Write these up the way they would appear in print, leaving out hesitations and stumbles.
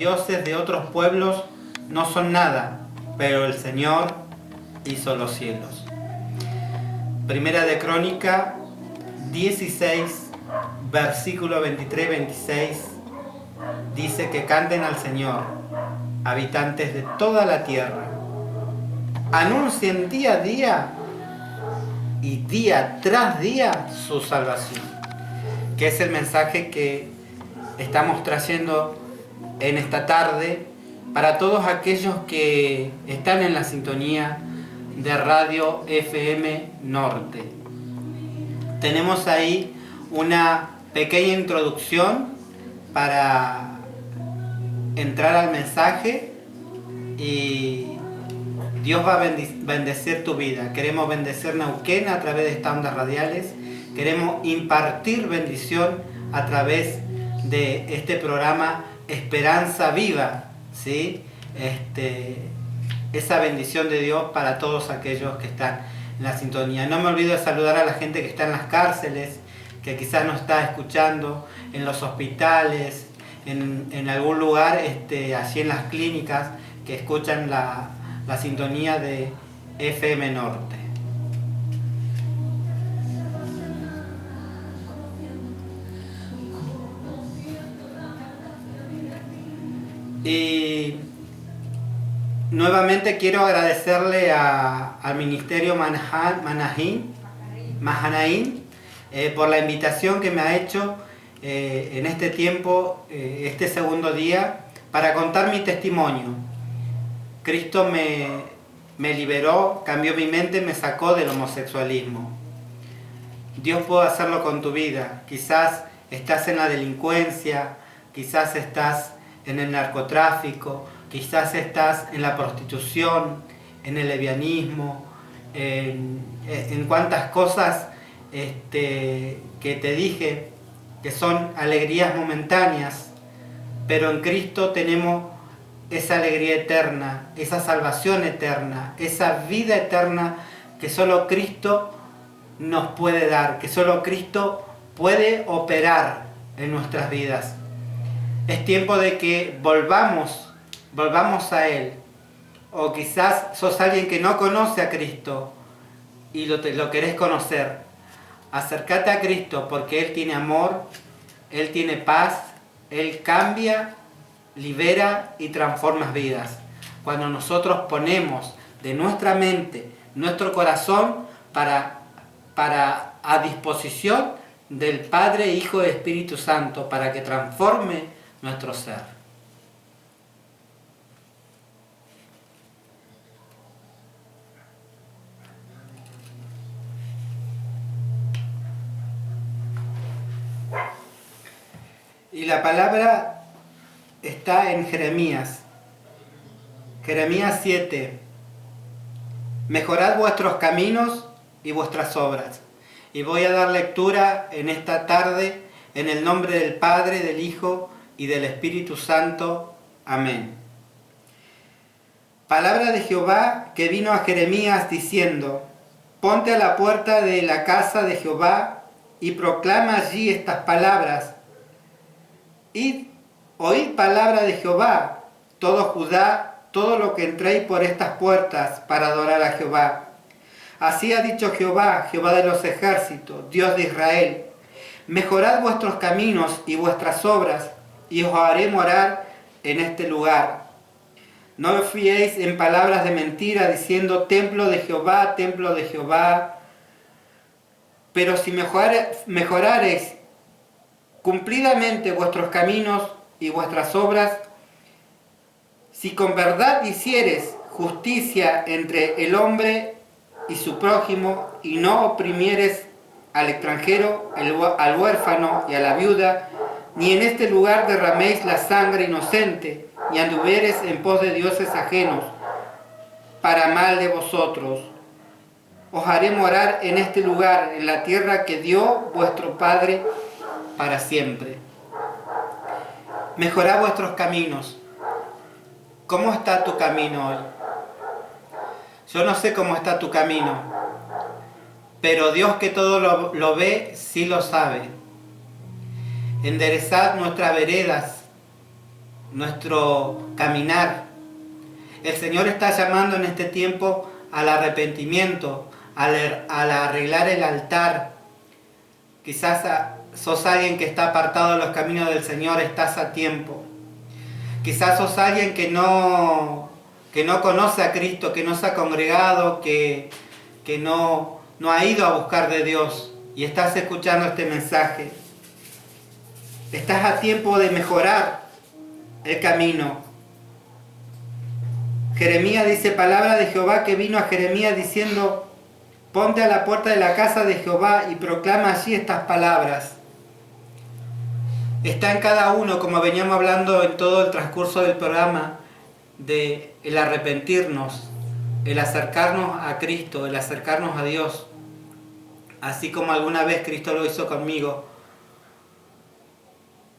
dioses de otros pueblos no son nada, pero el Señor hizo los cielos. Primera de Crónica 16, versículo 23-26, dice que canten al Señor, habitantes de toda la tierra. Anuncien día a día y día tras día su salvación, que es el mensaje que estamos trayendo en esta tarde para todos aquellos que están en la sintonía de Radio FM Norte. Tenemos ahí una pequeña introducción para entrar al mensaje y Dios va a bendecir tu vida. Queremos bendecir Neuquén a través de estas ondas radiales. Queremos impartir bendición a través de este programa Esperanza Viva, ¿sí? Esa bendición de Dios para todos aquellos que están en la sintonía. No me olvido de saludar a la gente que está en las cárceles, que quizás nos está escuchando, en los hospitales, en algún lugar, allí en las clínicas, que escuchan la sintonía de FM Norte. Y nuevamente quiero agradecerle al Ministerio Mahanaim por la invitación que me ha hecho en este tiempo, este segundo día, para contar mi testimonio. Cristo me liberó, cambió mi mente, me sacó del homosexualismo. Dios puede hacerlo con tu vida. Quizás estás en la delincuencia, quizás estás en el narcotráfico, quizás estás en la prostitución, en el lesbianismo, en cuantas cosas que te dije que son alegrías momentáneas, pero en Cristo tenemos esa alegría eterna, esa salvación eterna, esa vida eterna que solo Cristo nos puede dar, que solo Cristo puede operar en nuestras vidas. Es tiempo de que volvamos a Él. O quizás sos alguien que no conoce a Cristo y lo querés conocer. Acércate a Cristo porque Él tiene amor, Él tiene paz, Él cambia, libera y transforma vidas. Cuando nosotros ponemos de nuestra mente, nuestro corazón a disposición del Padre, Hijo y Espíritu Santo para que transforme nuestro ser. Y la palabra está en Jeremías 7. Mejorad vuestros caminos y vuestras obras. Y voy a dar lectura en esta tarde en el nombre del Padre, del Hijo y del Espíritu Santo. Amén. Palabra de Jehová que vino a Jeremías diciendo: ponte a la puerta de la casa de Jehová y proclama allí estas palabras. Id, oíd palabra de Jehová, todo Judá, todo lo que entréis por estas puertas para adorar a Jehová. Así ha dicho Jehová, Jehová de los ejércitos, Dios de Israel: mejorad vuestros caminos y vuestras obras, y os haré morar en este lugar. No os fiéis en palabras de mentira, diciendo templo de Jehová, pero si mejorareis cumplidamente vuestros caminos y vuestras obras, si con verdad hiciereis justicia entre el hombre y su prójimo, y no oprimiereis al extranjero, al huérfano y a la viuda, ni en este lugar derraméis la sangre inocente, ni anduviereis en pos de dioses ajenos, para mal de vosotros. Os haré morar en este lugar, en la tierra que dio vuestro Padre para siempre. Mejorad vuestros caminos. ¿Cómo está tu camino hoy? Yo no sé cómo está tu camino, pero Dios, que todo lo ve, sí lo sabe. Enderezad nuestras veredas, nuestro caminar. El Señor está llamando en este tiempo al arrepentimiento, al arreglar el altar. Quizás sos alguien que está apartado de los caminos del Señor, estás a tiempo. Quizás sos alguien que no conoce a Cristo, que no se ha congregado, que no ha ido a buscar de Dios y estás escuchando este mensaje. Estás a tiempo de mejorar el camino. Jeremías dice, palabra de Jehová que vino a Jeremías diciendo, ponte a la puerta de la casa de Jehová y proclama allí estas palabras. Está en cada uno, como veníamos hablando en todo el transcurso del programa, de el arrepentirnos, el acercarnos a Cristo, el acercarnos a Dios, así como alguna vez Cristo lo hizo conmigo,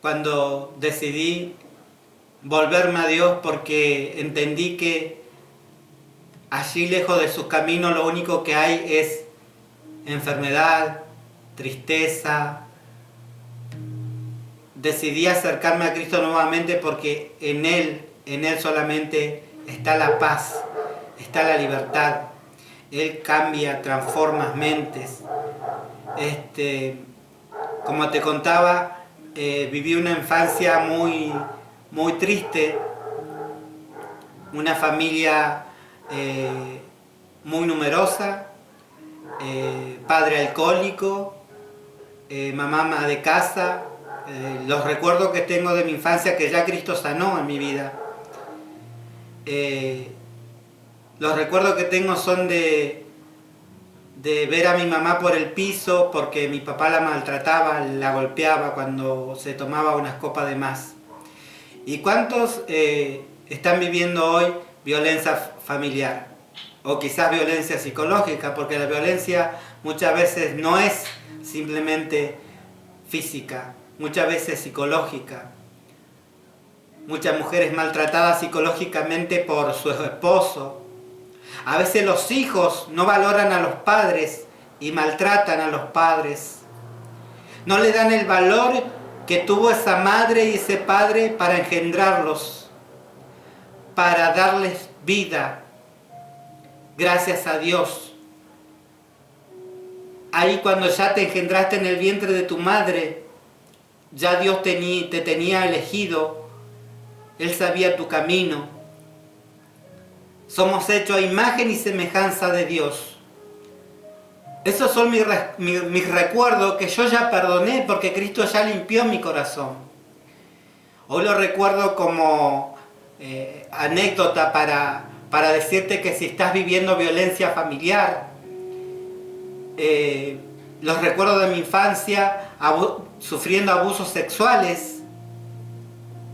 cuando decidí volverme a Dios porque entendí que allí lejos de sus caminos lo único que hay es enfermedad, tristeza. Decidí acercarme a Cristo nuevamente porque en Él solamente está la paz, está la libertad. Él cambia, transforma mentes. Como te contaba, viví una infancia muy, muy triste, una familia muy numerosa, padre alcohólico, mamá ama de casa. Los recuerdos que tengo de mi infancia que ya Cristo sanó en mi vida. Los recuerdos que tengo son de ver a mi mamá por el piso porque mi papá la maltrataba, la golpeaba cuando se tomaba unas copas de más. ¿Y cuántos están viviendo hoy violencia familiar? O quizás violencia psicológica, porque la violencia muchas veces no es simplemente física, muchas veces psicológica. Muchas mujeres maltratadas psicológicamente por su esposo. A veces los hijos no valoran a los padres y maltratan a los padres. No le dan el valor que tuvo esa madre y ese padre para engendrarlos, para darles vida. Gracias a Dios. Ahí cuando ya te engendraste en el vientre de tu madre, ya Dios te tenía elegido. Él sabía tu camino. Somos hechos a imagen y semejanza de Dios. Esos son mis recuerdos que yo ya perdoné porque Cristo ya limpió mi corazón. Hoy lo recuerdo como anécdota para decirte que si estás viviendo violencia familiar, los recuerdos de mi infancia sufriendo abusos sexuales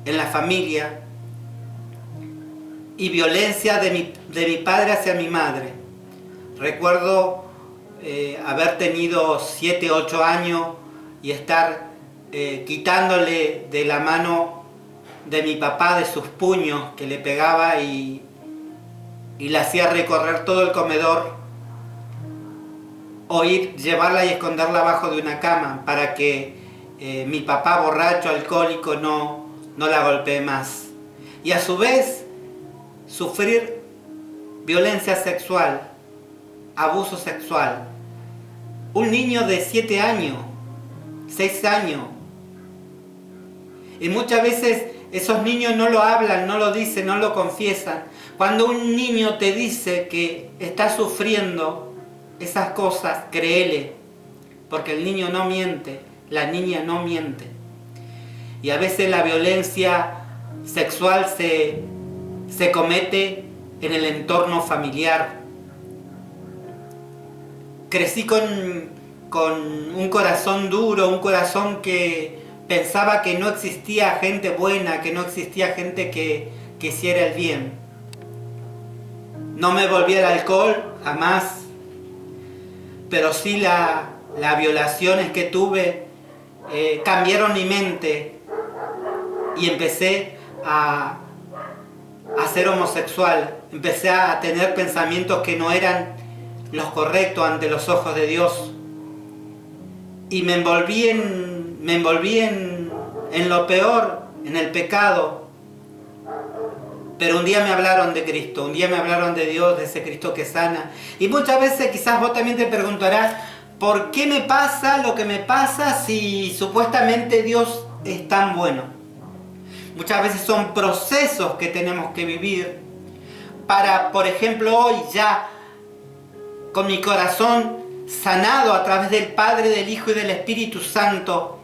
en la familia y violencia de mi padre hacia mi madre. Recuerdo haber tenido 7, 8 años y estar quitándole de la mano de mi papá de sus puños que le pegaba y le hacía recorrer todo el comedor, o llevarla y esconderla abajo de una cama para que mi papá borracho, alcohólico, no la golpee más. Y a su vez sufrir violencia sexual, abuso sexual. Un niño de 7 años, 6 años. Y muchas veces esos niños no lo hablan, no lo dicen, no lo confiesan. Cuando un niño te dice que está sufriendo esas cosas, créele, porque el niño no miente, la niña no miente. Y a veces la violencia sexual se comete en el entorno familiar. Crecí con un corazón duro, un corazón que pensaba que no existía gente buena, que no existía gente que hiciera el bien. No me volví al alcohol, jamás, pero sí las violaciones que tuve cambiaron mi mente y empecé a ser homosexual, empecé a tener pensamientos que no eran los correctos ante los ojos de Dios y me envolví en lo peor, en el pecado, Pero un día me hablaron de Cristo, un día me hablaron de Dios, de ese Cristo que sana. Y muchas veces quizás vos también te preguntarás, ¿por qué me pasa lo que me pasa si supuestamente Dios es tan bueno? Muchas veces son procesos que tenemos que vivir para, por ejemplo, hoy ya con mi corazón sanado a través del Padre, del Hijo y del Espíritu Santo,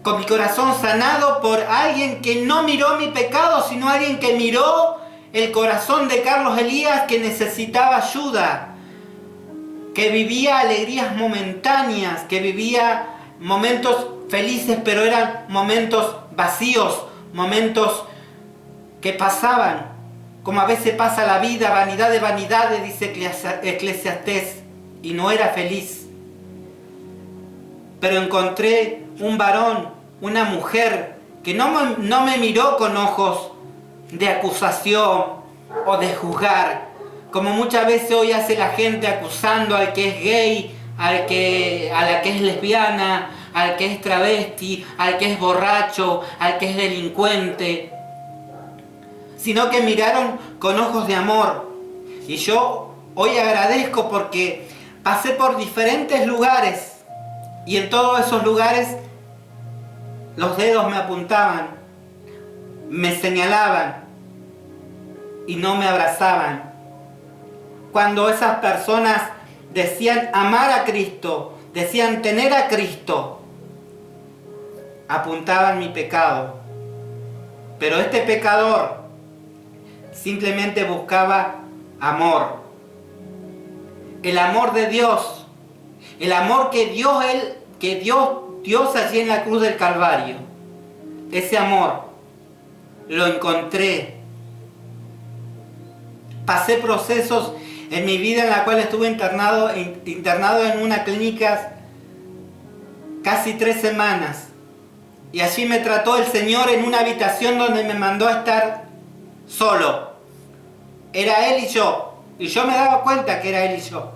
con mi corazón sanado por alguien que no miró mi pecado, sino alguien que miró el corazón de Carlos Elías, que necesitaba ayuda, que vivía alegrías momentáneas, que vivía momentos felices, pero eran momentos vacíos, momentos que pasaban, como a veces pasa la vida, vanidad de vanidades, dice Eclesiastés, y no era feliz. Pero encontré un varón, una mujer, que no me miró con ojos de acusación o de juzgar, como muchas veces hoy hace la gente acusando al que es gay, a la que es lesbiana, al que es travesti, al que es borracho, al que es delincuente, sino que miraron con ojos de amor. Y yo hoy agradezco porque pasé por diferentes lugares y en todos esos lugares los dedos me apuntaban, me señalaban y no me abrazaban. Cuando esas personas decían amar a Cristo, decían tener a Cristo, apuntaban mi pecado. Pero este pecador simplemente buscaba amor. El amor de Dios. El amor que Dios allí en la cruz del Calvario. Ese amor lo encontré. Pasé procesos en mi vida en la cual estuve internado en una clínica casi 3 semanas. Y allí me trató el Señor en una habitación donde me mandó a estar solo. Era Él y yo. Y yo me daba cuenta que era Él y yo.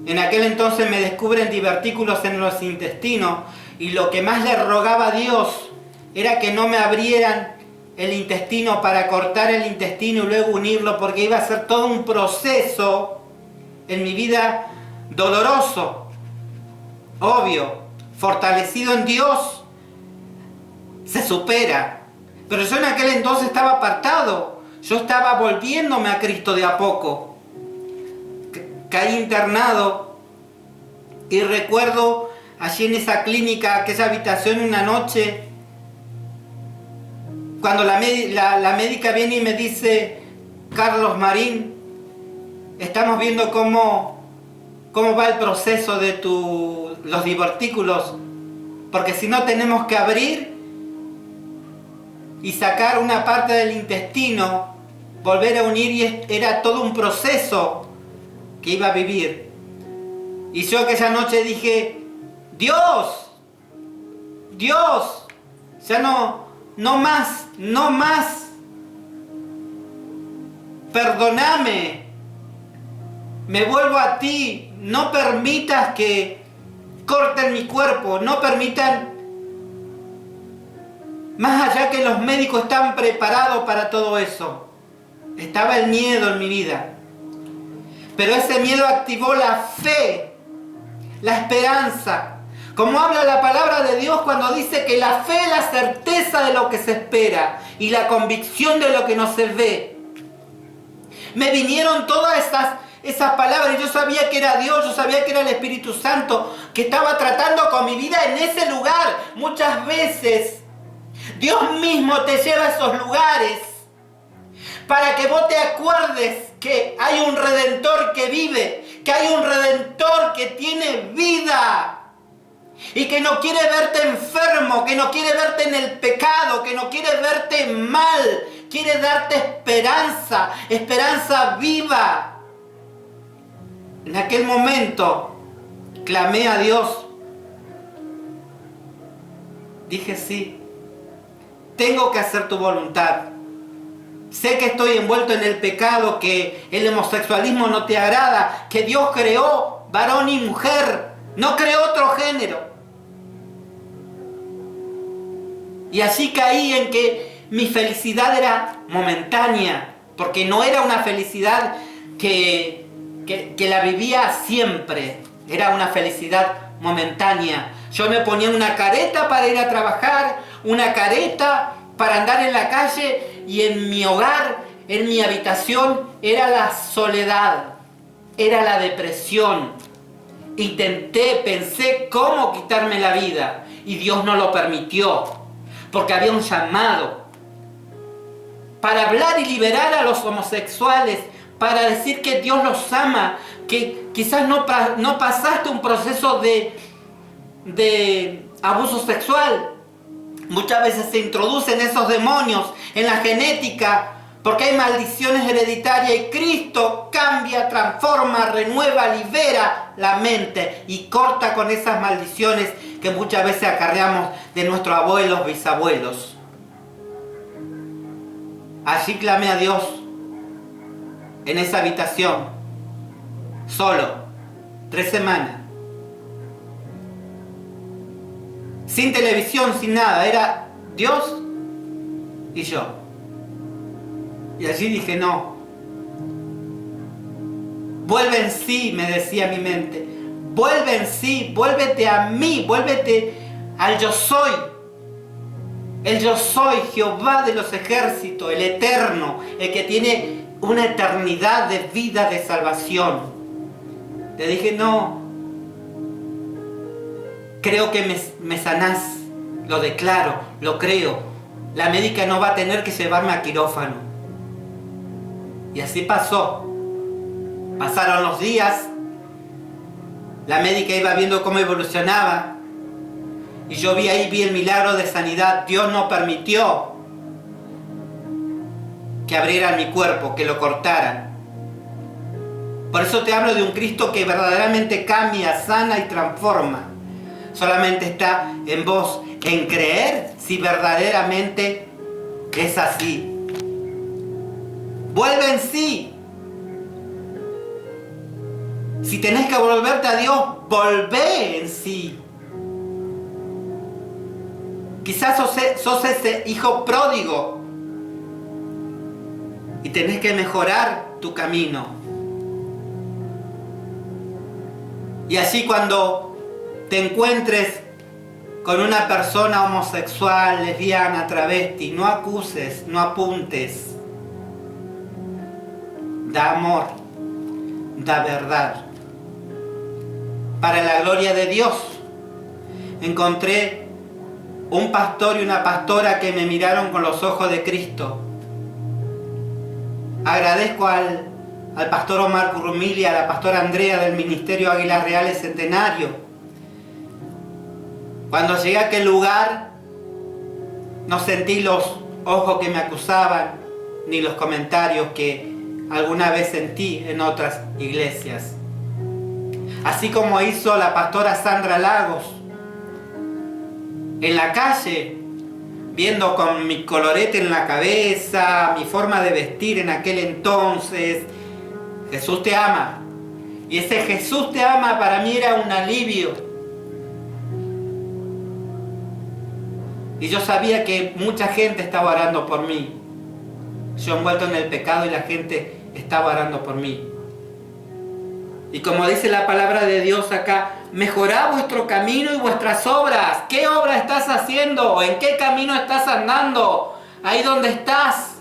En aquel entonces me descubren divertículos en los intestinos. Y lo que más le rogaba a Dios era que no me abrieran el intestino para cortar el intestino y luego unirlo, porque iba a ser todo un proceso en mi vida doloroso. Obvio, fortalecido en Dios, se supera. Pero yo en aquel entonces estaba apartado. Yo estaba volviéndome a Cristo de a poco. Caí internado y recuerdo allí en esa clínica, aquella habitación, una noche, cuando la médica viene y me dice: Carlos Marín, estamos viendo cómo va el proceso de los divertículos, porque si no tenemos que abrir y sacar una parte del intestino, volver a unir, y era todo un proceso que iba a vivir. Y yo aquella noche dije: Dios, ya no más, perdóname, me vuelvo a ti, no permitas que corten mi cuerpo, no permitan, más allá que los médicos están preparados para todo eso. Estaba el miedo en mi vida, pero ese miedo activó la fe, la esperanza. Como habla la palabra de Dios cuando dice que la fe es la certeza de lo que se espera y la convicción de lo que no se ve. Me vinieron todas esas palabras y yo sabía que era Dios, yo sabía que era el Espíritu Santo que estaba tratando con mi vida en ese lugar. Muchas veces Dios mismo te lleva a esos lugares para que vos te acuerdes que hay un Redentor que vive, que hay un Redentor que tiene vida. Y que no quiere verte enfermo, que no quiere verte en el pecado, que no quiere verte mal, quiere darte esperanza, esperanza viva. En aquel momento clamé a Dios. Dije: sí, tengo que hacer tu voluntad. Sé que estoy envuelto en el pecado, que el homosexualismo no te agrada, que Dios creó varón y mujer, no creó otro género. Y así caí en que mi felicidad era momentánea, porque no era una felicidad que la vivía siempre, era una felicidad momentánea. Yo me ponía una careta para ir a trabajar, una careta para andar en la calle, y en mi hogar, en mi habitación, era la soledad, era la depresión. Pensé cómo quitarme la vida, y Dios no lo permitió, porque había un llamado para hablar y liberar a los homosexuales, para decir que Dios los ama, que quizás no pasaste un proceso de abuso sexual. Muchas veces se introducen esos demonios en la genética porque hay maldiciones hereditarias, y Cristo cambia, transforma, renueva, libera la mente y corta con esas maldiciones que muchas veces acarreamos de nuestros abuelos, bisabuelos. Allí clamé a Dios en esa habitación, solo, 3 semanas. Sin televisión, sin nada, era Dios y yo. Y allí dije, no. Vuelve en sí, me decía mi mente. Vuelve en sí, vuélvete a mí, vuélvete al yo soy. El yo soy, Jehová de los ejércitos, el eterno, el que tiene una eternidad de vida, de salvación. Le dije, no. Creo que me sanás, lo declaro, lo creo. La médica no va a tener que llevarme a quirófano. Y así pasó. Pasaron los días, la médica iba viendo cómo evolucionaba, y yo vi el milagro de sanidad. Dios no permitió que abrieran mi cuerpo, que lo cortaran. Por eso te hablo de un Cristo que verdaderamente cambia, sana y transforma. Solamente está en vos, en creer si verdaderamente es así. Vuelve en sí. Si tenés que volverte a Dios, volvé en sí. Quizás sos ese hijo pródigo y tenés que mejorar tu camino. Y así cuando te encuentres con una persona homosexual, lesbiana, travesti, no acuses, no apuntes. Da amor, da verdad. Para la gloria de Dios, encontré un pastor y una pastora que me miraron con los ojos de Cristo. Agradezco al pastor Omar Currumil y a la pastora Andrea del Ministerio Águilas Reales Centenario. Cuando llegué a aquel lugar, no sentí los ojos que me acusaban, ni los comentarios que alguna vez sentí en otras iglesias. Así como hizo la pastora Sandra Lagos, en la calle, viendo con mi colorete en la cabeza, mi forma de vestir en aquel entonces, Jesús te ama. Y ese Jesús te ama para mí era un alivio. Y yo sabía que mucha gente estaba orando por mí. Yo envuelto en el pecado y la gente estaba orando por mí. Y como dice la palabra de Dios acá, mejorad vuestro camino y vuestras obras. ¿Qué obra estás haciendo? ¿En qué camino estás andando? Ahí donde estás.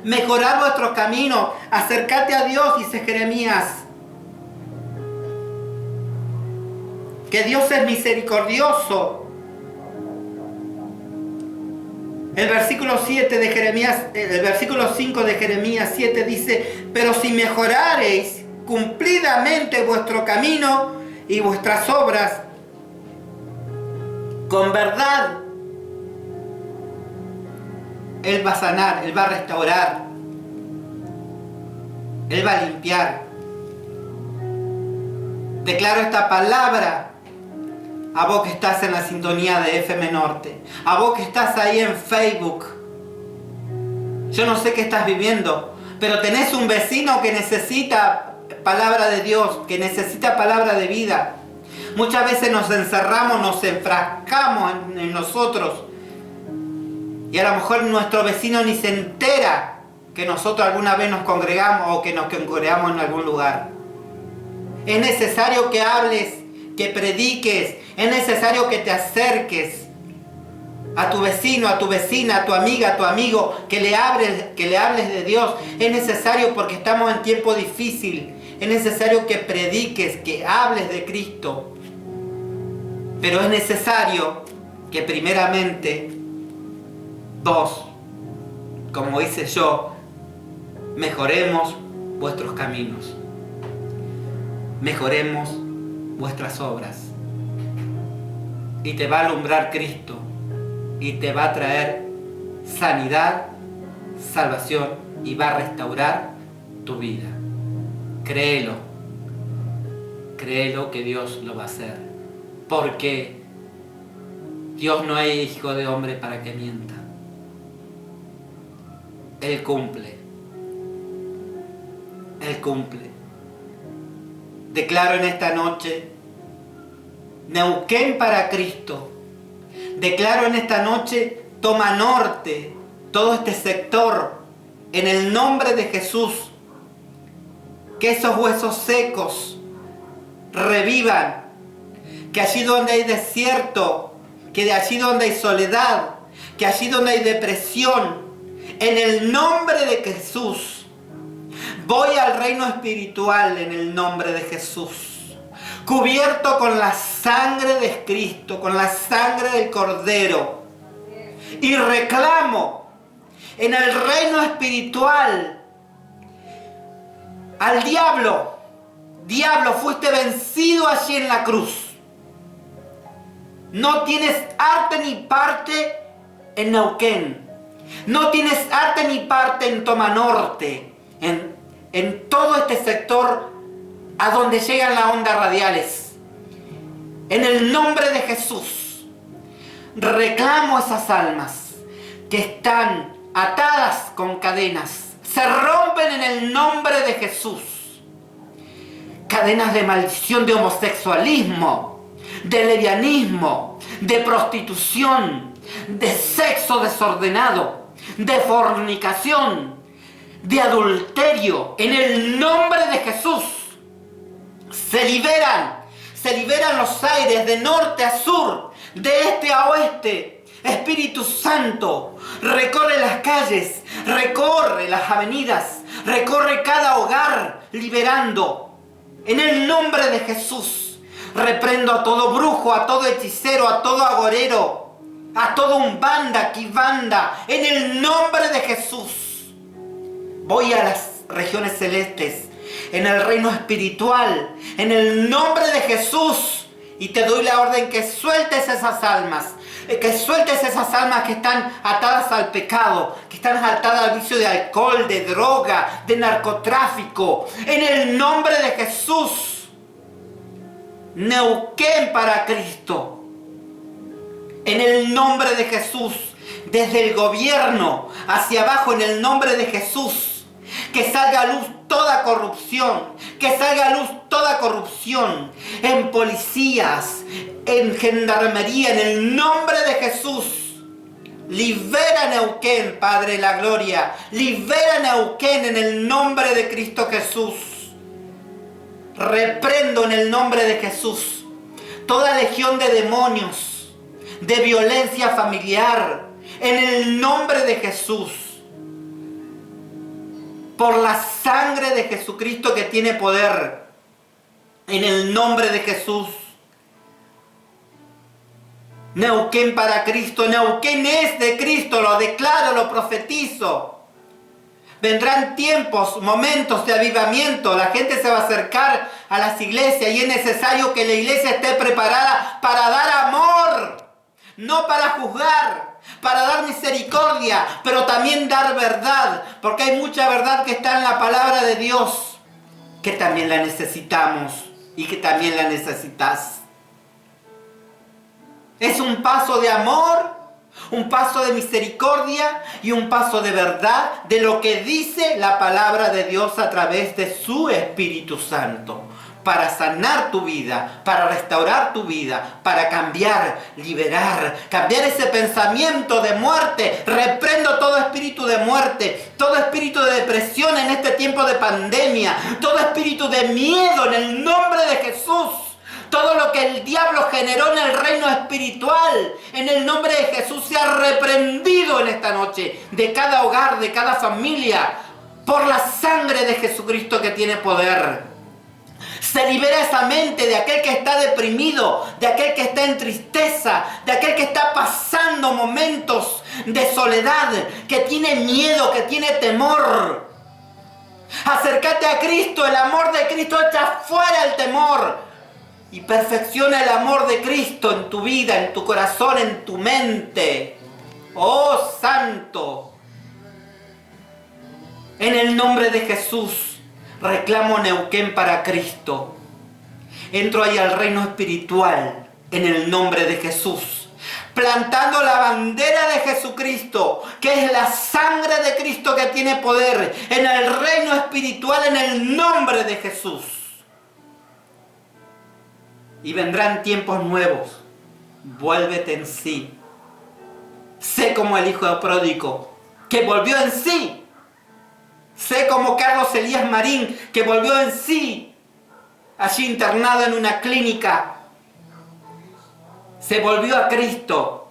Mejorad vuestro camino. Acércate a Dios, dice Jeremías. Que Dios es misericordioso. El versículo 7 de Jeremías, el versículo 5 de Jeremías 7 dice: pero si mejorareis cumplidamente vuestro camino y vuestras obras con verdad, Él va a sanar, Él va a restaurar, Él va a limpiar. Declaro esta palabra a vos que estás en la sintonía de FM Norte, a vos que estás ahí en Facebook. Yo no sé qué estás viviendo, pero tenés un vecino que necesita palabra de Dios, que necesita palabra de vida. Muchas veces nos encerramos, nos enfrascamos en nosotros Y a lo mejor nuestro vecino ni se entera que nosotros alguna vez nos congregamos o que nos congregamos en algún lugar. Es necesario que hables, que prediques, es necesario que te acerques a tu vecino, a tu vecina, a tu amiga, a tu amigo, que le hables de Dios. Es necesario porque estamos en tiempo difícil. Es necesario que prediques, que hables de Cristo. Pero es necesario que primeramente vos, como hice yo, mejoremos vuestros caminos. Mejoremos vuestras obras. Y te va a alumbrar Cristo. Y te va a traer sanidad, salvación y va a restaurar tu vida. Créelo. Créelo que Dios lo va a hacer. Porque Dios no es hijo de hombre para que mienta. Él cumple. Él cumple. Declaro en esta noche, Neuquén para Cristo. Declaro en esta noche, Toma Norte, todo este sector, en el nombre de Jesús, que esos huesos secos revivan, que allí donde hay desierto, que de allí donde hay soledad, que allí donde hay depresión, en el nombre de Jesús, voy al reino espiritual en el nombre de Jesús. Cubierto con la sangre de Cristo, con la sangre del Cordero. Y reclamo en el reino espiritual al diablo. Diablo, fuiste vencido allí en la cruz. No tienes arte ni parte en Neuquén. No tienes arte ni parte en Toma Norte. En todo este sector a donde llegan las ondas radiales. En el nombre de Jesús, reclamo esas almas que están atadas con cadenas. Se rompen en el nombre de Jesús. Cadenas de maldición, de homosexualismo, de lesbianismo, de prostitución, de sexo desordenado, de fornicación, de adulterio. En el nombre de Jesús. Se liberan los aires de norte a sur, de este a oeste. Espíritu Santo, recorre las calles, recorre las avenidas, recorre cada hogar, liberando. En el nombre de Jesús, reprendo a todo brujo, a todo hechicero, a todo agorero, a todo umbanda, quibanda, en el nombre de Jesús. Voy a las regiones celestes, en el reino espiritual, en el nombre de Jesús, y te doy la orden que sueltes esas almas, que sueltes esas almas que están atadas al pecado, que están atadas al vicio de alcohol, de droga, de narcotráfico, en el nombre de Jesús. Neuquén para Cristo, en el nombre de Jesús, desde el gobierno hacia abajo, en el nombre de Jesús. Que salga a luz toda corrupción, que salga a luz toda corrupción en policías, en gendarmería, en el nombre de Jesús. Libera Neuquén, Padre de la Gloria, libera Neuquén en el nombre de Cristo Jesús. Reprendo en el nombre de Jesús toda legión de demonios, de violencia familiar, en el nombre de Jesús. Por la sangre de Jesucristo que tiene poder, en el nombre de Jesús. Neuquén para Cristo, Neuquén es de Cristo, lo declaro, lo profetizo. Vendrán tiempos, momentos de avivamiento, la gente se va a acercar a las iglesias y es necesario que la iglesia esté preparada para dar amor, no para juzgar, para dar misericordia, pero también dar verdad, porque hay mucha verdad que está en la palabra de Dios, que también la necesitamos y que también la necesitas. Es un paso de amor, un paso de misericordia y un paso de verdad de lo que dice la palabra de Dios a través de su Espíritu Santo. para sanar tu vida, para restaurar tu vida, para cambiar, liberar, cambiar ese pensamiento de muerte. Reprendo todo espíritu de muerte, todo espíritu de depresión en este tiempo de pandemia, todo espíritu de miedo en el nombre de Jesús. Todo lo que el diablo generó en el reino espiritual, en el nombre de Jesús, se ha reprendido en esta noche, de cada hogar, de cada familia, por la sangre de Jesucristo que tiene poder. Se libera esa mente de aquel que está deprimido, de aquel que está en tristeza, de aquel que está pasando momentos de soledad, que tiene miedo, que tiene temor. Acércate a Cristo, el amor de Cristo echa fuera el temor. Y perfecciona el amor de Cristo en tu vida, en tu corazón, en tu mente. ¡Oh, Santo! En el nombre de Jesús, reclamo Neuquén para Cristo. Entro ahí al reino espiritual, en el nombre de Jesús. Plantando la bandera de Jesucristo, que es la sangre de Cristo que tiene poder, en el reino espiritual, en el nombre de Jesús. Y vendrán tiempos nuevos. Vuélvete en sí. Sé como el hijo pródigo, que volvió en sí. Sé como Carlos Elías Marín, que volvió en sí, allí internado en una clínica. Se volvió a Cristo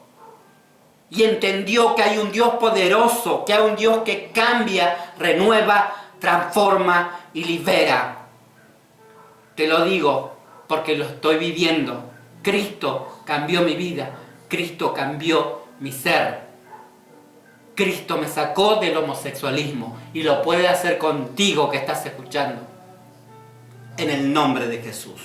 y entendió que hay un Dios poderoso, que hay un Dios que cambia, renueva, transforma y libera. Te lo digo porque lo estoy viviendo. Cristo cambió mi vida. Cristo cambió mi ser. Cristo me sacó del homosexualismo y lo puede hacer contigo que estás escuchando. En el nombre de Jesús.